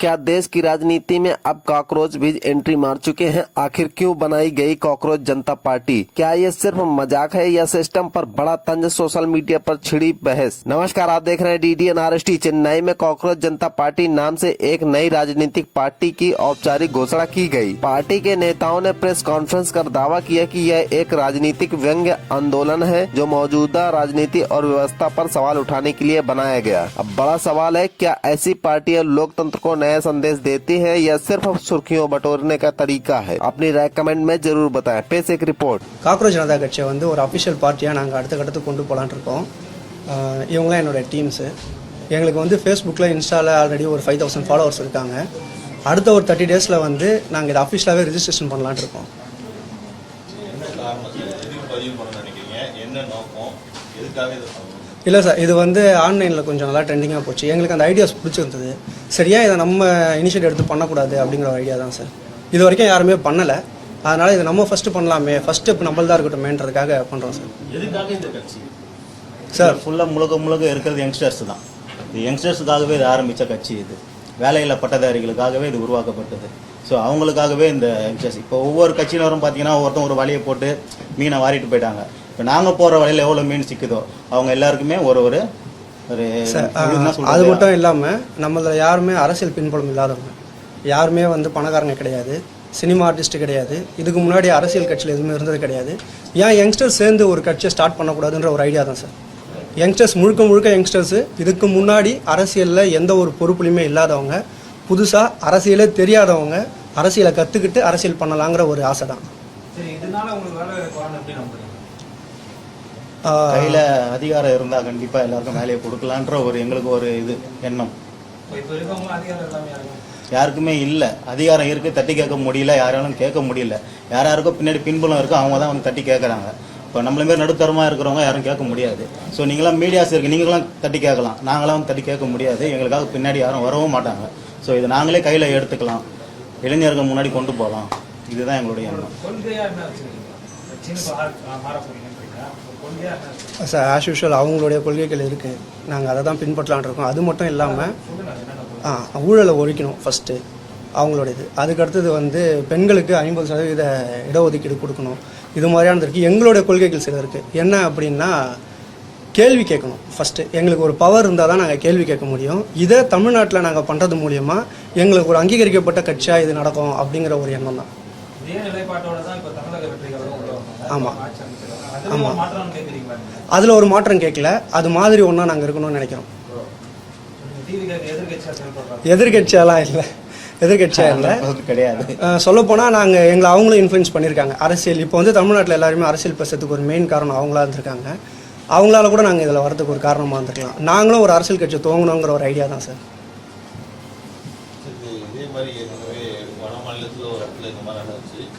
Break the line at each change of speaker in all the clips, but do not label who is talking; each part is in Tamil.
क्या देश की राजनीति में अब कॉकरोच भी एंट्री मार चुके हैं? आखिर क्यों बनाई गई कॉकरोच जनता पार्टी? क्या ये सिर्फ मजाक है या सिस्टम पर बड़ा तंज? सोशल मीडिया पर छिड़ी बहस। नमस्कार, आप देख रहे हैं DDNRST। चेन्नई में कॉकरोच जनता पार्टी नाम से एक नई राजनीतिक पार्टी की औपचारिक घोषणा की गई। पार्टी के नेताओं ने प्रेस कॉन्फ्रेंस कर दावा किया कि यह एक राजनीतिक व्यंग्य आंदोलन है जो मौजूदा राजनीति और व्यवस्था पर सवाल उठाने के लिए बनाया गया। अब बड़ा सवाल है, क्या ऐसी पार्टियां लोकतंत्र को नया संदेश देती है या सिर्फ सुर्खियों बटोरने का तरीका है? अपनी राय कमेंट में जरूर बताएं। पेश एक रिपोर्ट।
காக்ரோச் ஜனதா கட்சியை ஒரு அஃபிஷியல் பார்ட்டியாக நாங்கள் அடுத்த கட்டத்துக்கு கொண்டு போகலான்னு இருக்கோம். இவங்களாம் என்னோடய டீம்ஸு. எங்களுக்கு ஃபேஸ்புக்கில் இன்ஸ்டாவில் ஆல்ரெடி ஒரு 5000 ஃபாலோவர்ஸ் இருக்காங்க. அடுத்த ஒரு 30 டேஸில் நாங்கள் இதை அஃபிஷியலாகவே ரிஜிஸ்ட்ரேஷன் பண்ணலான்னு இருக்கோம். இல்லை சார், இது ஆன்லைனில் கொஞ்சம் நல்லா ட்ரெண்டிங்காக போச்சு. எங்களுக்கு அந்த ஐடியாஸ் பிடிச்சிருந்தது. சரியா இதை நம்ம இனிஷியேட்டிவ் எடுத்து பண்ணக்கூடாது அப்படிங்கிற ஒரு ஐடியா தான் சார். இது வரைக்கும் யாருமே பண்ணலை. அதனால் இதை நம்ம ஃபஸ்ட்டு பண்ணலாமே, ஃபஸ்ட் ஸ்டெப் நம்மள்தான் இருக்கட்டுமேன்றதுக்காக பண்ணுறோம் சார்.
எதுக்காக இந்த கட்சி
சார்?
ஃபுல்லாக முழுக்க இருக்கிறது யங்ஸ்டர்ஸ் தான். இது யங்ஸ்டர்ஸுக்காகவே இது ஆரம்பித்த கட்சி. இது வேலையில்லா பட்டதாரிகளுக்காகவே இது உருவாக்கப்பட்டது. ஸோ அவங்களுக்காகவே இந்த யங்ஸ்டர்ஸ். இப்போ ஒவ்வொரு கட்சியினரும் பார்த்தீங்கன்னா ஒருத்தன் ஒரு வலையை போட்டு மீனை வாரிட்டு போயிட்டாங்க. இப்போ நாங்கள் போகிற வலையில் எவ்வளோ மீன் சிக்குதோ அவங்க எல்லாருக்குமே ஒரு
அது மட்டும் இல்லாமல் நம்மள யாருமே அரசியல் பின்புலம் இல்லாதவங்க, யாருமே பணக்காரங்க கிடையாது, சினிமா ஆர்டிஸ்ட்டு கிடையாது, இதுக்கு முன்னாடி அரசியல் கட்சியில் எதுவுமே இருந்தது கிடையாது. ஏன் யங்ஸ்டர்ஸ் சேர்ந்து ஒரு கட்சியை ஸ்டார்ட் பண்ணக்கூடாதுன்ற ஒரு ஐடியா தான் சார். யங்ஸ்டர்ஸ் முழுக்க யங்ஸ்டர்ஸு இதுக்கு முன்னாடி அரசியலில் எந்த ஒரு பொறுப்புலையுமே இல்லாதவங்க, புதுசாக அரசியலே தெரியாதவங்க அரசியலை கற்றுக்கிட்டு அரசியல் பண்ணலாங்கிற ஒரு ஆசை தான்.
கையில் அதிகாரம் இருந்தால் கண்டிப்பாக எல்லாருக்கும் வேலையை கொடுக்கலான்ற எங்களுக்கு ஒரு எண்ணம். யாருக்குமே இல்லை. அதிகாரம் இருக்குது, தட்டி கேட்க முடியல, யாராலும் கேட்க முடியல. யாருக்கும் பின்னாடி பின்புலம் இருக்குது, அவங்க தான் தட்டி கேட்குறாங்க. இப்போ நம்மள மாரி நடுத்தரமாக இருக்கிறவங்க யாரும் கேட்க முடியாது. ஸோ நீங்களாம் மீடியாஸ் இருக்குது, நீங்களாம் தட்டி கேட்கலாம், நாங்களாம் தட்டி கேட்க முடியாது. எங்களுக்காக பின்னாடி யாரும் வரவும் மாட்டாங்க. ஸோ இதை நாங்களே கையில் எடுத்துக்கலாம், இளைஞர்கள் முன்னாடி கொண்டு போகலாம். இதுதான் எங்களுடைய எண்ணம்
சார். ஆஸ் யூஷுவல் அவங்களுடைய கொள்கைகள் இருக்குது, நாங்கள் அதை தான் பின்பற்றலான் இருக்கோம். அது மட்டும் இல்லாமல் ஊழலை ஒழிக்கணும் ஃபஸ்ட்டு அவங்களோட இது. அதுக்கடுத்தது பெண்களுக்கு 50% இடஒதுக்கீடு கொடுக்கணும். இது மாதிரியானது இருக்குது. எங்களுடைய கொள்கைகள் சில இருக்குது. என்ன அப்படின்னா, கேள்வி கேட்கணும் ஃபஸ்ட்டு. எங்களுக்கு ஒரு பவர் இருந்தால் தான் நாங்கள் கேள்வி கேட்க முடியும். இதை தமிழ்நாட்டில் நாங்கள் பண்ணுறது மூலிமா எங்களுக்கு ஒரு அங்கீகரிக்கப்பட்ட கட்சியாக இது நடக்கும் அப்படிங்கிற ஒரு எண்ணம் தான். ஆமாம் ஆமாம், அதில் ஒரு மாற்றம் கேட்கல. அது மாதிரி ஒன்றா நாங்கள் இருக்கணும்னு நினைக்கிறோம். எதிர்கட்சியெல்லாம் இல்லை, எதிர்கட்சியாக இல்லை
கிடையாது.
சொல்லப்போனால் எங்களை அவங்களும் இன்ஃப்ளூயன்ஸ் பண்ணியிருக்காங்க அரசியல். இப்போ தமிழ்நாட்டில் எல்லாருமே அரசியல் பேசுறதுக்கு ஒரு மெயின் காரணம் அவங்களா இருந்திருக்காங்க. அவங்களால கூட நாங்கள் இதில் வரதுக்கு ஒரு காரணமாக இருந்திருக்கலாம். நாங்களும் ஒரு அரசியல் கட்சி துவங்கணுங்கிற ஒரு ஐடியா தான் சார்.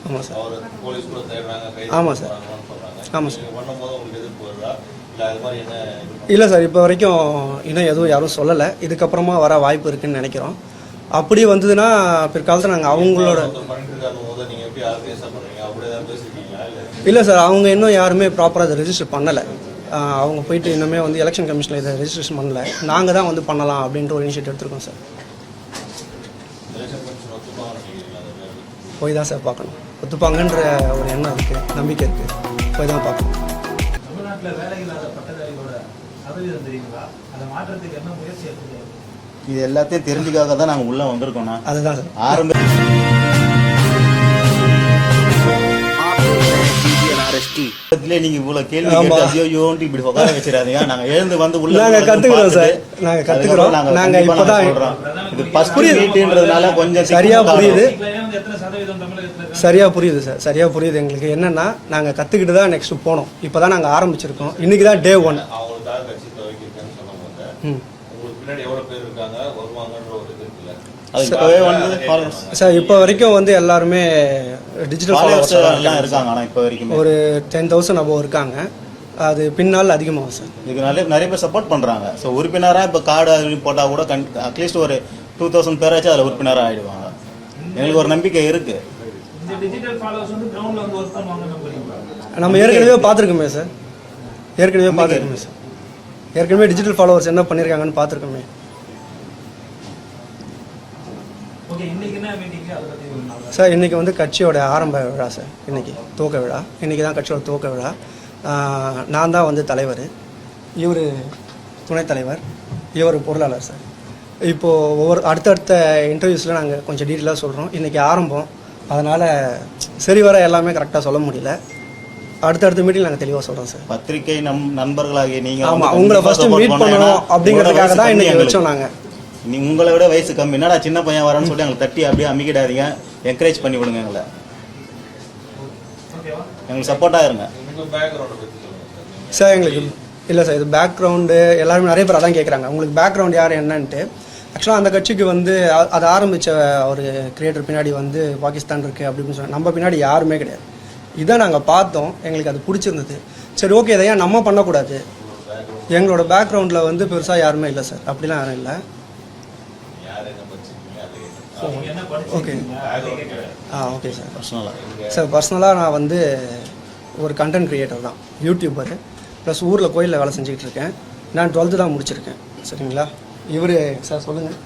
ஆமாம் சார். ஆமாம் சார். ஆமாம் சார். இல்லை சார், இப்போ வரைக்கும் இன்னும் எதுவும் யாரும் சொல்லலை. இதுக்கப்புறமா வர வாய்ப்பு இருக்குதுன்னு நினைக்கிறோம். அப்படி வந்ததுன்னா பிற்காலத்தில் நாங்கள் அவங்களோட இல்லை சார், அவங்க இன்னும் யாருமே ப்ராப்பராக இதை ரெஜிஸ்டர் பண்ணலை. அவங்க போயிட்டு இன்னுமே எலெக்ஷன் கமிஷனில் இதை ரெஜிஸ்ட்ரேஷன் பண்ணலை. நாங்கள் தான் பண்ணலாம் அப்படின்ற ஒரு இனிஷியேட்டிவ் எடுத்துருக்கோம் சார். போய் தான் சார் பார்க்கணும். ஒத்துப்பாங்கன்ற ஒரு எண்ணம் இருக்குது, நம்பிக்கை இருக்குது. போய் தான் பார்க்கணும்.
இது எல்லாத்தையும் தெரிஞ்சுக்காக தான் நாங்கள் உள்ளே வந்திருக்கோம்னா
அதுதான் சார்
ஆரம்ப நீங்க இவ்வளவு கேள்வி கேட்டு இப்படி உட்கார வச்சிடாதீங்க. நாங்க எழுந்து உள்ள
நாங்க கத்துக்கிறோம் சார். நாங்க கத்துக்கிறோம். நாங்க இப்பதான்
இது ஃபர்ஸ்ட் மீட்ன்றதுனால கொஞ்சம்
சரியா புரியுது. சரியா புரியுது சார், சரியா புரியுது. எங்களுக்கு என்னன்னா, நாங்க கத்துக்கிட்டு தான் நெக்ஸ்ட் போனோம். இப்பதான் நாங்க ஆரம்பிச்சிருக்கோம். இன்னைக்கு தான் டே 1. சார் இப்போ வரைக்கும் எல்லாருமே டிஜிட்டல் ஃபாலோவர்ஸ்
இருக்காங்க. ஆனால் இப்போ வரைக்கும்
ஒரு 10,000 அபோவ் இருக்காங்க. அது பின்னால் அதிகமாகும் சார்.
இதுக்கு நிறைய பேர் சப்போர்ட் பண்ணுறாங்க. ஸோ உறுப்பினராக இப்போ கார்டு போட்டால் கூட அட்லீஸ்ட் ஒரு 2000 பேராச்சும் அதில் உறுப்பினராக ஆகிடுவாங்க. எங்களுக்கு ஒரு நம்பிக்கை இருக்குது.
நம்ம ஏற்கனவே பார்த்துருக்கோமே சார். ஏற்கனவே டிஜிட்டல் ஃபாலோவர்ஸ் என்ன பண்ணியிருக்காங்கன்னு பார்த்துருக்கோமே. சார் இன்றைக்கி வந்து கட்சியோட ஆரம்ப விழா சார், இன்றைக்கி துவக்க விழா. இன்றைக்கி தான் கட்சியோட துவக்க விழா. நான் தான் வந்து தலைவர், இவர் துணைத் தலைவர், இவர் பொருளாளர் சார். இப்போது ஒவ்வொரு அடுத்தடுத்த இன்டர்வியூஸில் நாங்கள் கொஞ்சம் டீட்டெயிலாக சொல்கிறோம். இன்றைக்கி ஆரம்பம், அதனால் சரி வர எல்லாமே கரெக்டாக சொல்ல முடியல. அடுத்தடுத்த மீட்டிங் நாங்கள் தெளிவாக சொல்கிறோம் சார்.
பத்திரிகை நண்பர்களாகிய நீங்கள்
ஆமாம், உங்களை ஃபஸ்ட்டு மீட் பண்ணணும் அப்படிங்கிறதுக்காக தான் இன்றைக்கி வச்சோம் நாங்கள்.
உங்களை விட வயசு கம்மி, என்னடா சின்ன பையன் வரான்னு சொல்லி எங்களுக்கு தட்டி அப்படியே அமிக்கிடாதீங்க, என்கரேஜ் பண்ணி விடுங்க எங்களை, எங்களுக்கு சப்போர்ட்டாக இருங்க
சார். எங்களுக்கு இல்லை சார், இது பேக்ரவுண்டு எல்லாருமே நிறைய பேர் அதான் கேட்குறாங்க, உங்களுக்கு பேக்ரவுண்ட் யார் என்னன்ட்டு. ஆக்சுவலாக அந்த கட்சிக்கு வந்து அதை ஆரம்பித்த ஒரு கிரியேட்டர் பின்னாடி வந்து பாகிஸ்தான் இருக்குது அப்படின்னு சொன்னாங்க. நம்ம பின்னாடி யாருமே கிடையாது. இதான் நாங்கள் பார்த்தோம், எங்களுக்கு அது பிடிச்சிருந்தது. சரி ஓகே, இதை ஏன் நம்ம பண்ணக்கூடாது. எங்களோட பேக்ரவுண்டில் வந்து பெருசாக யாருமே இல்லை சார், அப்படிலாம் யாரும் இல்லை. Okay okay sir. பர்சனலாக நான் வந்து ஒரு கண்டென்ட் க்ரியேட்டர் தான், யூடியூபரு, ப்ளஸ் ஊரில் கோயிலில் வேலை செஞ்சுக்கிட்டு இருக்கேன். நான் 12th தான் முடிச்சிருக்கேன். சரிங்களா. இவர் சார் சொல்லுங்கள்.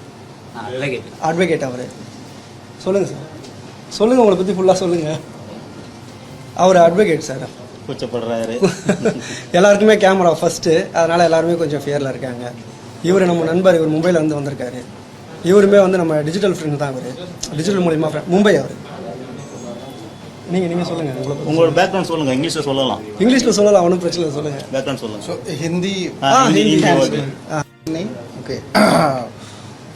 அட்வொகேட் அவர். சொல்லுங்கள் சார், சொல்லுங்கள், உங்களை பற்றி ஃபுல்லாக சொல்லுங்கள். அவர் அட்வொகேட் சார்.
கூச்சப்படுறாரு.
எல்லாருக்குமே கேமரா ஃபஸ்ட்டு, அதனால் எல்லாருமே கொஞ்சம் ஃபியரில் இருக்காங்க. இவர் நம்ம நண்பர், இவர் மும்பையிலேருந்து வந்திருக்காரு. இவருமே வந்து நம்ம டிஜிட்டல் ஃப்ரெண்ட் தான். அவர் டிஜிட்டல் மூலிமா மும்பை. அவர் நீங்கள் சொல்லுங்கள்,
உங்களோட பேக்ரவுண்ட் சொல்லுங்கள். இங்கிலீஷில் சொல்லலாம்,
இங்கிலீஷில் சொல்லலாம், ஒன்றும் பிரச்சனை இல்லை, சொல்லுங்கள்.
பேக்ரவுண்ட் சொல்லுங்கள்.
So हिंदी नहीं ओके.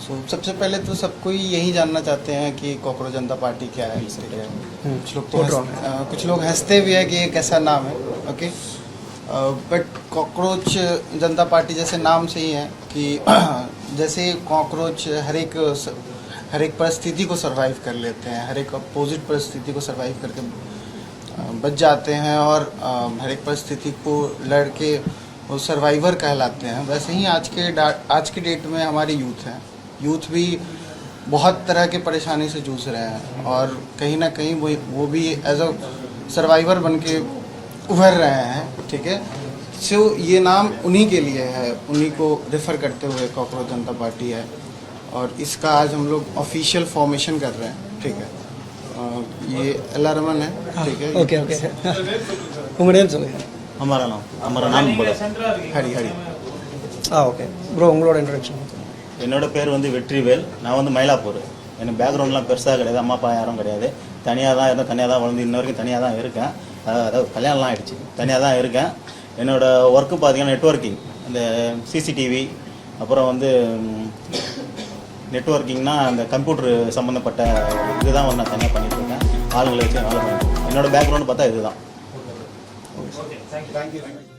सो सबसे पहले तो सबको यही जानना चाहते हैं कि कॉकरोच जनता पार्टी क्या है. कुछ लोग हंसते भी है कि ये कैसा नाम है. Okay, but cockroach Janata party जैसे नाम से ही है कि जैसे कॉकरोच हर एक परिस्थिति को सरवाइव कर लेते हैं, हर एक अपोजिट परिस्थिति को सरवाइव करके बच जाते हैं और हर एक परिस्थिति को लड़ के वो सर्वाइवर कहलाते हैं. वैसे ही आज के डेट में हमारी यूथ भी बहुत तरह के परेशानी से जूझ रहे हैं और कहीं ना कहीं वो भी एज अ सर्वाइवर बन के उभर रहे हैं. ठीक है. सो ये नाम उन्हीं के लिए है, उन्हीं को रेफ़र करते हुए कॉकरोच जनता पार्टी है और इसका आज हम लोग ऑफिशियल फॉर्मेशन कर रहे हैं. ठीक है. ये अलारमन है. ठीक है.
Okay okay. उंगड़े சொல்லுங்க.
हमारा नाम बोलो.
ஹரி.
ஓகே ப்ரோ, உங்களோட இன்ட்ரடக்ஷன்.
என்னோட பேர் வந்து வெற்றிவேல். நான் வந்து மயிலாப்பூர். எனக்கு பேக்ரவுண்ட்லாம் பெருசாக கிடையாது, அம்மா அப்பா யாரும் கிடையாது. தனியாக தான் இருந்தேன், தனியாக தான் வளர்ந்து இன்ன வரைக்கும் தனியாக தான் இருக்கேன். அதாவது கல்யாணம்லாம் ஆகிடுச்சு, தனியாக தான் இருக்கேன். என்னோடய ஒர்க்கு பார்த்தீங்கன்னா நெட்வொர்க்கிங், இந்த சிசிடிவி, அப்புறம் வந்து நெட்வொர்க்கிங்னா அந்த கம்ப்யூட்டர் சம்மந்தப்பட்ட இதுதான் வந்து நான் தனியாக பண்ணிகிட்ருக்கேன். ஆளுங்களை வச்சு வேலை பண்ணிட்டு. என்னோடய பேக்ரவுண்டு பார்த்தா இதுதான்.
Thank you.